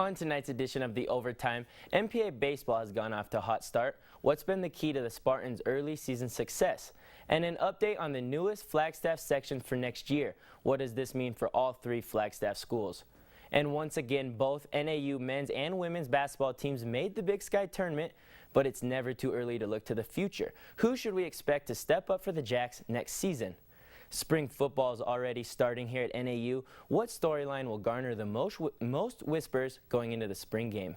On tonight's edition of The Overtime, MPA Baseball has gone off to a hot start. What's been the key to the Spartans' early season success? And an update on the newest Flagstaff section for next year. What does this mean for all three Flagstaff schools? And once again, both NAU men's and women's basketball teams made the Big Sky tournament, but it's never too early to look to the future. Who should we expect to step up for the Jacks next season? Spring football is already starting here at NAU. What storyline will garner the most whispers going into the spring game?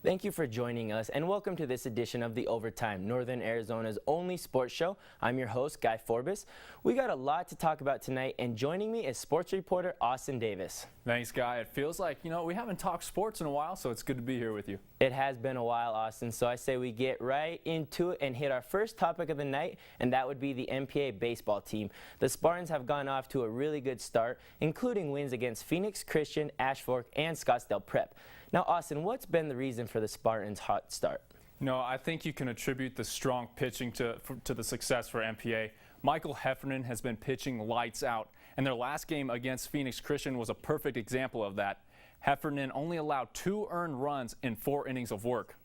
Thank you for joining us and welcome to this edition of The Overtime, Northern Arizona's only sports show. I'm your host, Guy Forbes. We got a lot to talk about tonight, and joining me is sports reporter Austin Davis. Thanks, Guy. It feels like, we haven't talked sports in a while, so it's good to be here with you. It has been a while, Austin, so I say we get right into it and hit our first topic of the night, and that would be the MPA baseball team. The Spartans have gone off to a really good start, including wins against Phoenix Christian, Ashfork, and Scottsdale Prep. Now, Austin, what's been the reason for the Spartans' hot start? I think you can attribute the strong pitching to the success for MPA. Michael Heffernan has been pitching lights out, and their last game against Phoenix Christian was a perfect example of that. Heffernan only allowed 2 earned runs in 4 innings of work.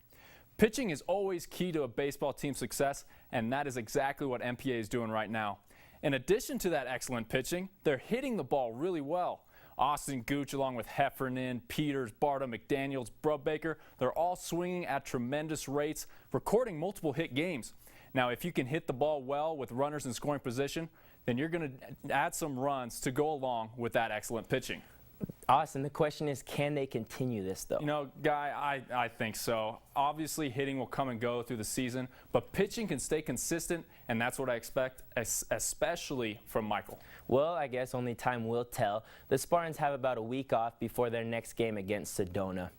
Pitching is always key to a baseball team's success, and that is exactly what MPA is doing right now. In addition to that excellent pitching, they're hitting the ball really well. Austin Gooch, along with Heffernan, Peters, Barta, McDaniels, Brubaker, they're all swinging at tremendous rates, recording multiple hit games. Now, if you can hit the ball well with runners in scoring position, then you're going to add some runs to go along with that excellent pitching. Austin, the question is, can they continue this, though? Guy, I think so. Obviously, hitting will come and go through the season, but pitching can stay consistent, and that's what I expect, especially from Michael. Well, I guess only time will tell. The Spartans have about a week off before their next game against Sedona.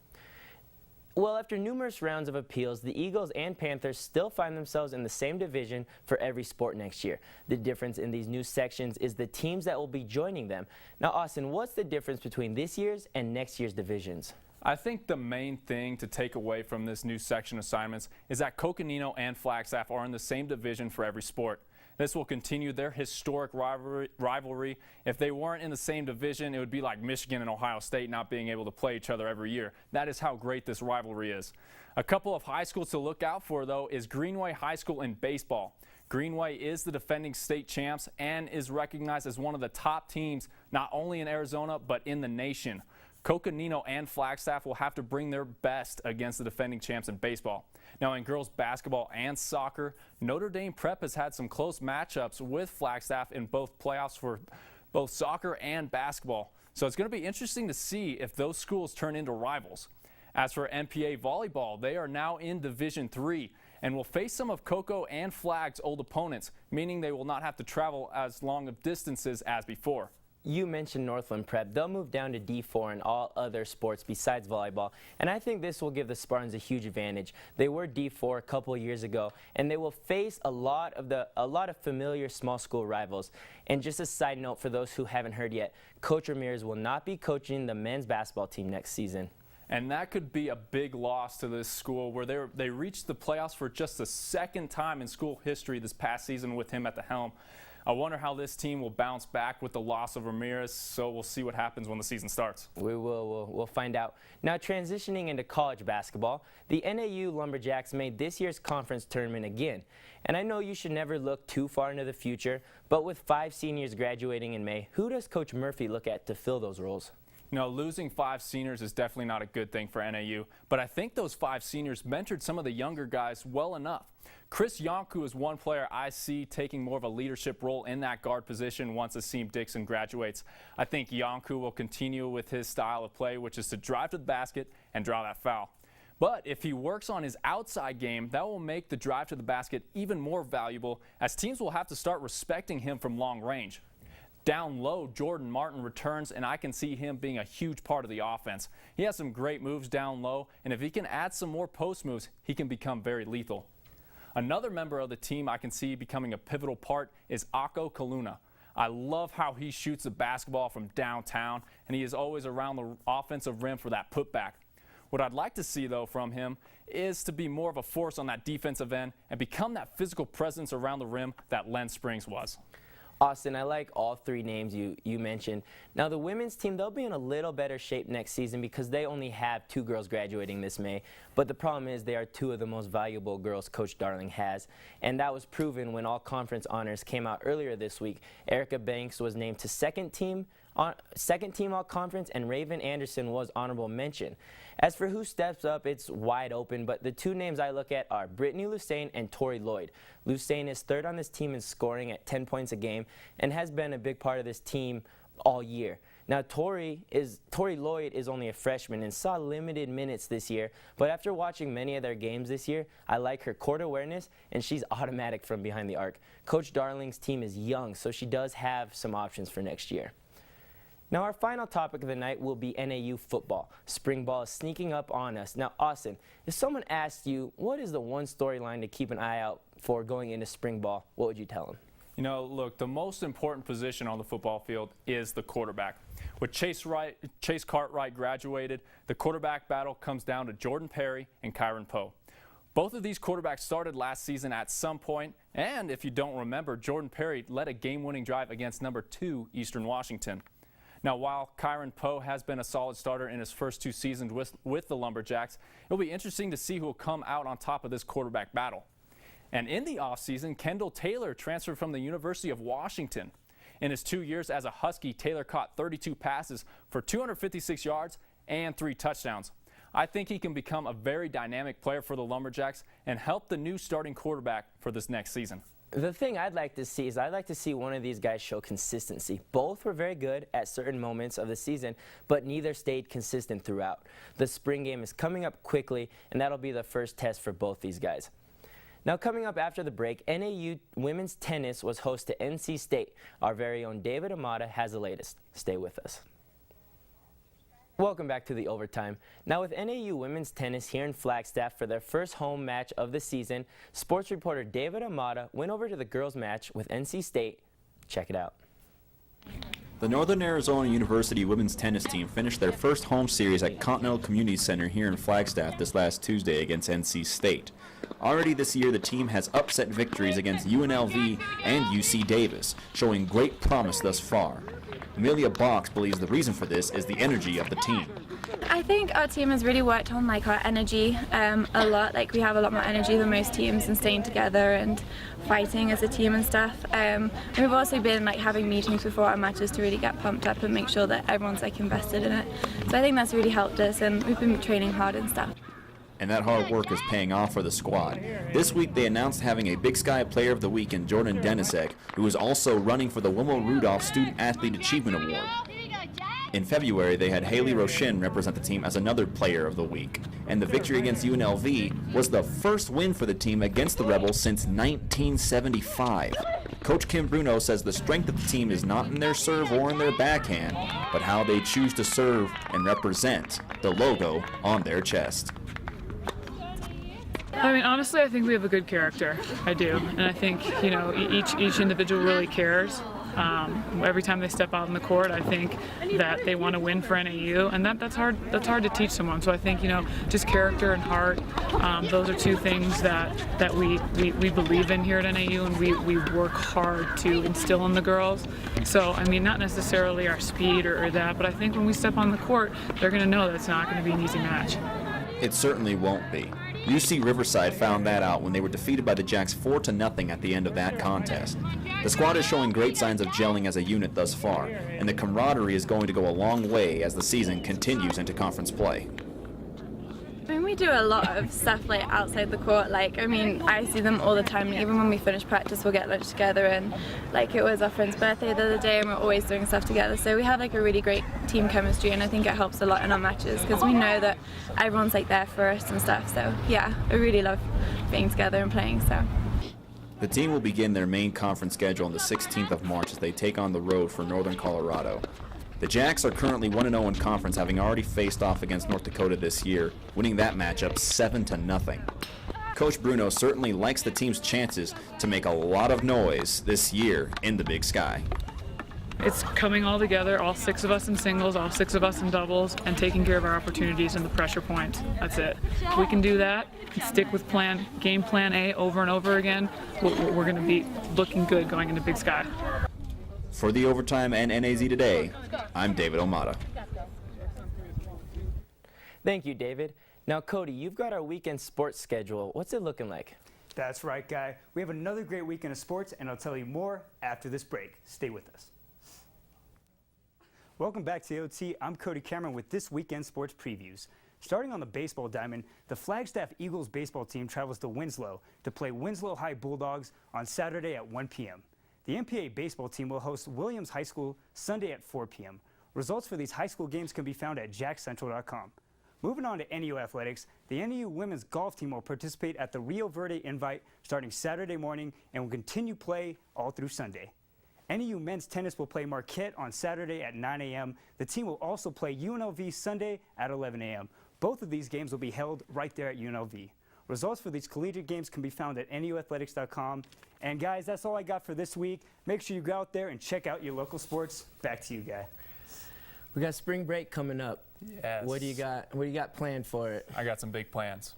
Well, after numerous rounds of appeals, the Eagles and Panthers still find themselves in the same division for every sport next year. The difference in these new sections is the teams that will be joining them. Now, Austin, what's the difference between this year's and next year's divisions? I think the main thing to take away from this new section assignments is that Coconino and Flagstaff are in the same division for every sport. This will continue their historic rivalry. If they weren't in the same division, it would be like Michigan and Ohio State not being able to play each other every year. That is how great this rivalry is. A couple of high schools to look out for, though, is Greenway High School in baseball. Greenway is the defending state champs and is recognized as one of the top teams not only in Arizona but in the nation. Coconino and Flagstaff will have to bring their best against the defending champs in baseball. Now, in girls basketball and soccer, Notre Dame Prep has had some close matchups with Flagstaff in both playoffs for both soccer and basketball. So it's going to be interesting to see if those schools turn into rivals. As for MPA volleyball, they are now in Division III and will face some of Coco and Flag's old opponents, meaning they will not have to travel as long of distances as before. You mentioned Northland Prep. They'll move down to D4 in all other sports besides volleyball, and I think this will give the Spartans a huge advantage. They were D4 a couple of years ago, and they will face a lot of familiar small school rivals. And just a side note for those who haven't heard yet, Coach Ramirez will not be coaching the men's basketball team next season. And that could be a big loss to this school, where they reached the playoffs for just the second time in school history this past season with him at the helm. I wonder how this team will bounce back with the loss of Ramirez, so we'll see what happens when the season starts. We'll find out. Now, transitioning into college basketball, the NAU Lumberjacks made this year's conference tournament again. And I know you should never look too far into the future, but with 5 seniors graduating in May, who does Coach Murphy look at to fill those roles? Losing 5 seniors is definitely not a good thing for NAU, but I think those 5 seniors mentored some of the younger guys well enough. Chris Yonku is one player I see taking more of a leadership role in that guard position once Asim Dixon graduates. I think Yonku will continue with his style of play, which is to drive to the basket and draw that foul. But if he works on his outside game, that will make the drive to the basket even more valuable, as teams will have to start respecting him from long range. Down low, Jordan Martin returns, and I can see him being a huge part of the offense. He has some great moves down low, and if he can add some more post moves, he can become very lethal. Another member of the team I can see becoming a pivotal part is Akko Kaluna. I love how he shoots the basketball from downtown, and he is always around the offensive rim for that putback. What I'd like to see, though, from him is to be more of a force on that defensive end and become that physical presence around the rim that Len Springs was. Austin, I like all three names you mentioned. Now, the women's team, they'll be in a little better shape next season because they only have 2 girls graduating this May. But the problem is they are 2 of the most valuable girls Coach Darling has. And that was proven when all conference honors came out earlier this week. Erikka Banks was named to second team all-conference, and Raven Anderson was honorable mention. As for who steps up, it's wide open, but the 2 names I look at are Brittany Lusain and Tori Lloyd. Lusain is 3rd on this team in scoring at 10 points a game and has been a big part of this team all year. Now, Tori Lloyd is only a freshman and saw limited minutes this year, but after watching many of their games this year, I like her court awareness, and she's automatic from behind the arc. Coach Darling's team is young, so she does have some options for next year. Now, our final topic of the night will be NAU football. Spring ball is sneaking up on us. Now, Austin, if someone asked you, what is the one storyline to keep an eye out for going into spring ball, what would you tell them? You know, look, the most important position on the football field is the quarterback. With Chase Cartwright graduated, the quarterback battle comes down to Jordan Perry and Kyron Poe. Both of these quarterbacks started last season at some point, and if you don't remember, Jordan Perry led a game-winning drive against number 2 Eastern Washington. Now, while Kyron Poe has been a solid starter in his first 2 seasons with the Lumberjacks, it'll be interesting to see who will come out on top of this quarterback battle. And in the offseason, Kendall Taylor transferred from the University of Washington. In his 2 years as a Husky, Taylor caught 32 passes for 256 yards and 3 touchdowns. I think he can become a very dynamic player for the Lumberjacks and help the new starting quarterback for this next season. The thing I'd like to see is one of these guys show consistency. Both were very good at certain moments of the season, but neither stayed consistent throughout. The spring game is coming up quickly, and that'll be the first test for both these guys. Now, coming up after the break, NAU women's tennis was host to NC State. Our very own David Amata has the latest. Stay with us. Welcome back to the Overtime. Now, with NAU women's tennis here in Flagstaff for their first home match of the season, sports reporter David Amata went over to the girls' match with NC State. Check it out. The Northern Arizona University women's tennis team finished their first home series at Continental Community Center here in Flagstaff this last Tuesday against NC State. Already this year, the team has upset victories against UNLV and UC Davis, showing great promise thus far. Amelia Box believes the reason for this is the energy of the team. I think our team has really worked on our energy a lot. We have a lot more energy than most teams and staying together and fighting as a team and stuff. We've also been having meetings before our matches to really get pumped up and make sure that everyone's invested in it. So I think that's really helped us, and we've been training hard and stuff. And that hard work is paying off for the squad. This week they announced having a Big Sky Player of the Week in Jordan Denisek, who is also running for the Wilma Rudolph Student Athlete Achievement Award. In February, they had Haley Roshin represent the team as another Player of the Week. And the victory against UNLV was the first win for the team against the Rebels since 1975. Coach Kim Bruno says the strength of the team is not in their serve or in their backhand, but how they choose to serve and represent the logo on their chest. I mean, honestly, I think we have a good character. I do. And I think, each individual really cares. Every time they step out on the court, I think that they want to win for NAU, and that's hard to teach someone. So I think, just character and heart, those are 2 things that we believe in here at NAU, and we work hard to instill in the girls. So, I mean, not necessarily our speed or that, but I think when we step on the court, they're going to know that it's not going to be an easy match. It certainly won't be. UC Riverside found that out when they were defeated by the Jacks 4-0 at the end of that contest. The squad is showing great signs of gelling as a unit thus far, and the camaraderie is going to go a long way as the season continues into conference play. I mean, we do a lot of stuff outside the court. I see them all the time. Even when we finish practice, we'll get lunch together, and it was our friend's birthday the other day, and we're always doing stuff together. So we have a really great team chemistry, and I think it helps a lot in our matches because we know that everyone's there for us and stuff. So yeah, I really love being together and playing. So. The team will begin their main conference schedule on the 16th of March as they take on the road for Northern Colorado. The Jacks are currently 1-0 in conference, having already faced off against North Dakota this year, winning that matchup 7-0. Coach Bruno certainly likes the team's chances to make a lot of noise this year in the Big Sky. It's coming all together, all 6 of us in singles, all 6 of us in doubles, and taking care of our opportunities and the pressure points. That's it. If we can do that and stick with game plan A over and over again, we're going to be looking good going into Big Sky. For the Overtime and NAZ Today, I'm David Omata. Thank you, David. Now, Cody, you've got our weekend sports schedule. What's it looking like? That's right, Guy. We have another great weekend of sports, and I'll tell you more after this break. Stay with us. Welcome back to the OT. I'm Cody Cameron with this weekend sports previews. Starting on the baseball diamond, the Flagstaff Eagles baseball team travels to Winslow to play Winslow High Bulldogs on Saturday at 1 p.m. The MPA baseball team will host Williams High School Sunday at 4 p.m. Results for these high school games can be found at jackcentral.com. Moving on to NU athletics, the NU women's golf team will participate at the Rio Verde Invite starting Saturday morning and will continue play all through Sunday. NU men's tennis will play Marquette on Saturday at 9 a.m. The team will also play UNLV Sunday at 11 a.m. Both of these games will be held right there at UNLV. Results for these collegiate games can be found at nuathletics.com. And guys, that's all I got for this week. Make sure you go out there and check out your local sports. Back to you, Guy. We got spring break coming up. Yes. What do you got planned for it? I got some big plans.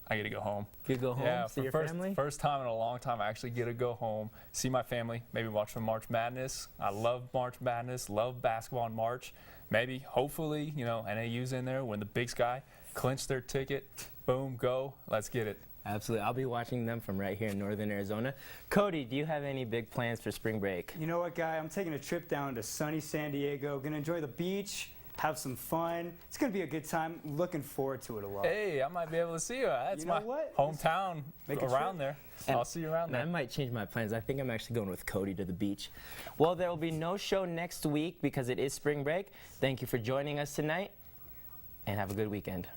I get to go home. You go home, yeah, see your family? First time in a long time I actually get to go home, see my family, maybe watch some March Madness. I love March Madness, love basketball in March. Maybe, hopefully, NAU's in there, win the Big Sky, clinch their ticket, boom, go, let's get it. Absolutely. I'll be watching them from right here in northern Arizona. Cody, do you have any big plans for spring break? You know what, Guy? I'm taking a trip down to sunny San Diego. Gonna enjoy the beach, have some fun. It's going to be a good time. Looking forward to it a lot. Hey, I might be able to see you. That's You know my what? hometown trip. around there. And- I'll see you around I there. might change my plans. I think I'm actually going with Cody to the beach. Well, there will be no show next week because it is spring break. Thank you for joining us tonight, and have a good weekend.